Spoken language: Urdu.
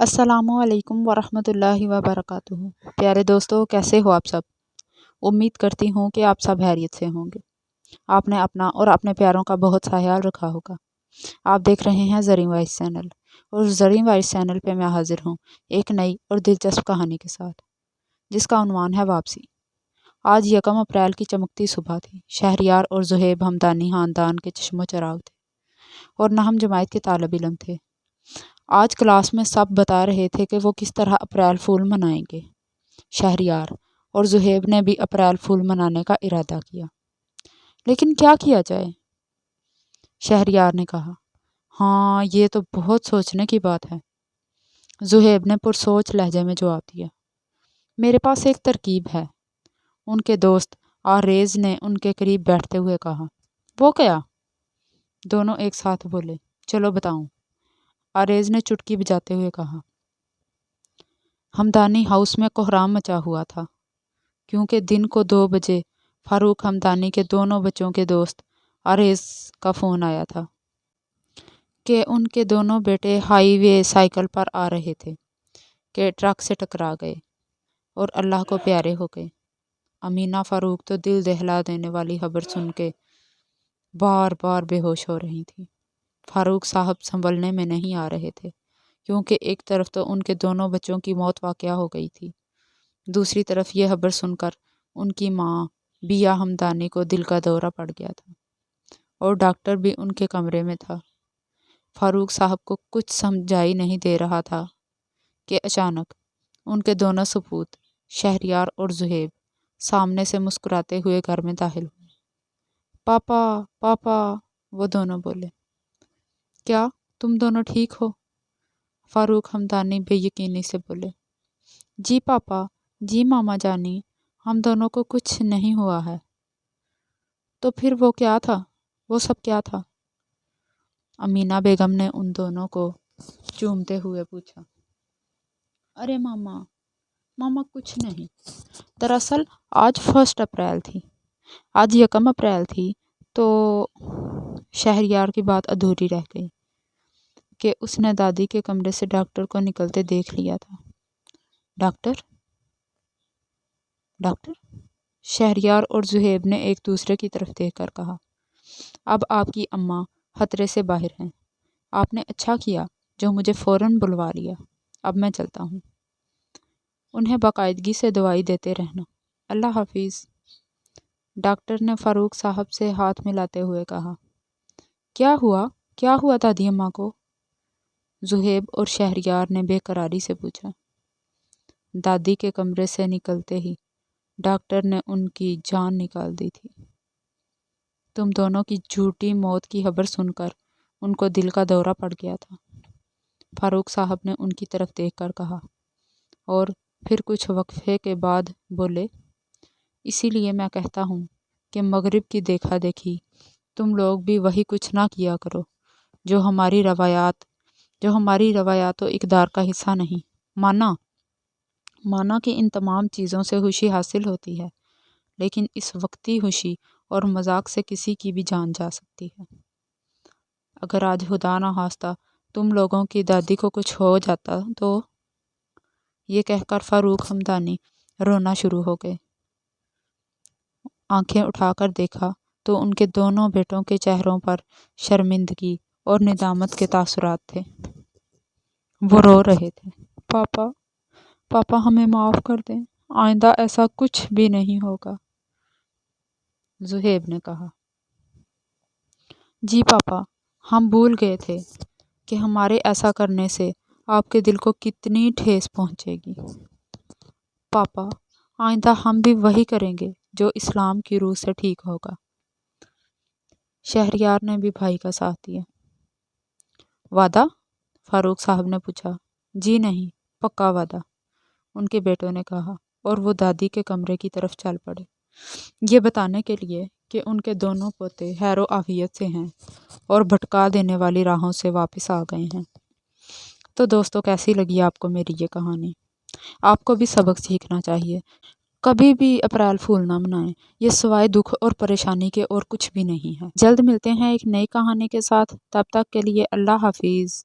السلام علیکم ورحمۃ اللہ وبرکاتہ۔ پیارے دوستو، کیسے ہو آپ سب؟ امید کرتی ہوں کہ آپ سب خیریت سے ہوں گے۔ آپ نے اپنا اور اپنے پیاروں کا بہت سا خیال رکھا ہوگا۔ آپ دیکھ رہے ہیں زریں وائس چینل، اور زریں وائس چینل پہ میں حاضر ہوں ایک نئی اور دلچسپ کہانی کے ساتھ، جس کا عنوان ہے واپسی۔ آج یکم اپریل کی چمکتی صبح تھی۔ شہریار اور زہیب ہمدانی خاندان کے چشم و چراغ تھے اور نہم جماعت کے طالب علم تھے۔ آج کلاس میں سب بتا رہے تھے کہ وہ کس طرح اپریل فول منائیں گے۔ شہریار اور زہیب نے بھی اپریل فول منانے کا ارادہ کیا، لیکن کیا کیا جائے؟ شہریار نے کہا، ہاں یہ تو بہت سوچنے کی بات ہے۔ زہیب نے پرسوچ لہجے میں جواب دیا، میرے پاس ایک ترکیب ہے۔ ان کے دوست آریز نے ان کے قریب بیٹھتے ہوئے کہا، وہ کیا؟ دونوں ایک ساتھ بولے، چلو بتاؤں۔ آریز نے چٹکی بجاتے ہوئے کہا، ہمدانی ہاؤس میں کوہرام مچا ہوا تھا، کیونکہ دن کو 2 بجے فاروق ہمدانی کے دونوں بچوں کے دوست آریز کا فون آیا تھا کہ ان کے دونوں بیٹے ہائی وے سائیکل پر آ رہے تھے کہ ٹرک سے ٹکرا گئے اور اللہ کو پیارے ہو گئے۔ امینہ فاروق تو دل دہلا دینے والی خبر سن کے بار بار بے ہوش ہو رہی تھی۔ فاروق صاحب سنبھلنے میں نہیں آ رہے تھے، کیونکہ ایک طرف تو ان کے دونوں بچوں کی موت واقع ہو گئی تھی، دوسری طرف یہ خبر سن کر ان کی ماں بیا ہمدانی کو دل کا دورہ پڑ گیا تھا، اور ڈاکٹر بھی ان کے کمرے میں تھا۔ فاروق صاحب کو کچھ سمجھائی نہیں دے رہا تھا کہ اچانک ان کے دونوں سپوت شہریار اور زہیب سامنے سے مسکراتے ہوئے گھر میں داخل ہوئے۔ پاپا پاپا، وہ دونوں بولے۔ کیا تم دونوں ٹھیک ہو؟ فاروق ہمدانی بے یقینی سے بولے، جی پاپا، جی ماما جانی، ہم دونوں کو کچھ نہیں ہوا ہے۔ تو پھر وہ کیا تھا؟ وہ سب کیا تھا؟ امینہ بیگم نے ان دونوں کو چومتے ہوئے پوچھا۔ ارے ماما کچھ نہیں۔ دراصل آج 1 اپریل تھی، آج یکم اپریل تھی، تو شہریار کی بات ادھوری رہ گئی کہ اس نے دادی کے کمرے سے ڈاکٹر کو نکلتے دیکھ لیا تھا۔ ڈاکٹر؟ شہریار اور زہیب نے ایک دوسرے کی طرف دیکھ کر کہا، اب آپ کی اماں خطرے سے باہر ہیں۔ آپ نے اچھا کیا جو مجھے فوراً بلوا لیا۔ اب میں چلتا ہوں۔ انہیں باقاعدگی سے دوائی دیتے رہنا۔ اللہ حافظ۔ ڈاکٹر نے فاروق صاحب سے ہاتھ ملاتے ہوئے کہا، کیا ہوا دادی اماں کو؟ زہیب اور شہریار نے بے قراری سے پوچھا۔ دادی کے کمرے سے نکلتے ہی ڈاکٹر نے ان کی جان نکال دی تھی۔ تم دونوں کی جھوٹی موت کی خبر سن کر ان کو دل کا دورہ پڑ گیا تھا، فاروق صاحب نے ان کی طرف دیکھ کر کہا، اور پھر کچھ وقفے کے بعد بولے، اسی لیے میں کہتا ہوں کہ مغرب کی دیکھا دیکھی تم لوگ بھی وہی کچھ نہ کیا کرو جو ہماری روایات و اقدار کا حصہ نہیں۔ مانا کہ ان تمام چیزوں سے خوشی حاصل ہوتی ہے، لیکن اس وقتی خوشی اور مذاق سے کسی کی بھی جان جا سکتی ہے۔ اگر آج خدا نہ خواستہ تم لوگوں کی دادی کو کچھ ہو جاتا تو… یہ کہہ کر فاروق ہمدانی رونا شروع ہو گئے۔ آنکھیں اٹھا کر دیکھا تو ان کے دونوں بیٹوں کے چہروں پر شرمندگی اور ندامت کے تاثرات تھے۔ وہ رو رہے تھے، پاپا ہمیں معاف کر دیں، آئندہ ایسا کچھ بھی نہیں ہوگا۔ زہیب نے کہا، جی پاپا، ہم بھول گئے تھے کہ ہمارے ایسا کرنے سے آپ کے دل کو کتنی ٹھیس پہنچے گی۔ پاپا، آئندہ ہم بھی وہی کریں گے جو اسلام کی روح سے ٹھیک ہوگا۔ شہریار نے بھی بھائی کا ساتھ دیا۔ وعدہ؟ فاروق صاحب نے پوچھا۔ جی نہیں، پکا وعدہ، ان کے بیٹوں نے کہا، اور وہ دادی کے کمرے کی طرف چل پڑے، یہ بتانے کے لیے کہ ان کے دونوں پوتے خیر و عافیت سے ہیں اور بھٹکا دینے والی راہوں سے واپس آ گئے ہیں۔ تو دوستو، کیسی لگی آپ کو میری یہ کہانی؟ آپ کو بھی سبق سیکھنا چاہیے۔ کبھی بھی اپریل فول نہ منائیں، یہ سوائے دکھ اور پریشانی کے اور کچھ بھی نہیں ہے۔ جلد ملتے ہیں ایک نئی کہانی کے ساتھ، تب تک کے لیے اللہ حافظ۔